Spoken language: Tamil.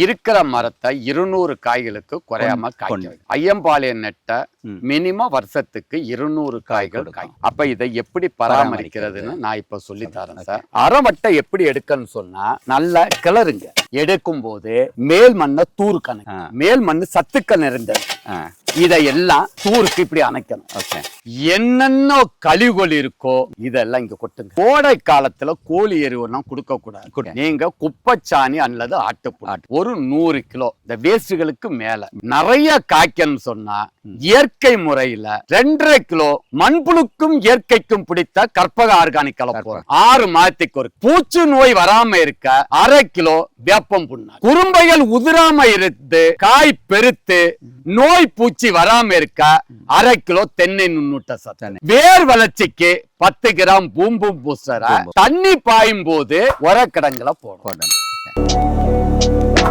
இருக்கிற மரத்தை 200 காய்களுக்கு குறையாம காய்க்க வைக்கும். ஐயம்பாளையம் நெட்ட மினிமம் வருஷத்துக்கு 200 காய்கள் காய். அப்ப இதை எப்படி பராமரிக்கிறதுன்னு நான் இப்ப சொல்லி தரேன் சார். அறவட்டை எப்படி எடுக்கன்னு சொன்னா நல்லா கிளறுங்க. எடுக்கும் போது மேல் மண்ணை தூர் கணக்கு, மேல் மண்ணு சத்துக்கள் நிறைந்தது. இதையெல்லாம் தூருக்கு இப்படி அணைக்கணும். என்னென்ன கழிவுகள் இருக்கோ இதெல்லாம் இங்க கொட்டுங்க. கோடை காலத்துல கோழி எருவெல்லாம் கொடுக்க கூடாது. நீங்க குப்பைச்சாணி அல்லது ஆட்டுப்புல் ஒரு 100 கிலோ இந்த வேஸ்டுகளுக்கு மேல நிறைய காய்க்கன்னு சொன்னா இயற்கை முறையில 2.5 கிலோ மண்புழுக்கும் இயற்கைக்கும் பிடித்த கற்பக ஆர்கானிக் கலப்போம். 6 மாதத்துக்கு ஒரு பூச்சி நோய் வராம இருக்க 1/2 கிலோ வேப்பம் புண்ணாக்கு. குறும்பைகள் உதிராம இருந்து காய் பெருத்து நோய் பூச்சி வராம இருக்க 1/2 கிலோ தென்னை நுண்ணூட்ட சத்து. வேர் வளர்ச்சிக்கு 10 கிராம் பூம்பும் பூசர தண்ணி பாயும் போது உரக்கிடங்களை போடணும்.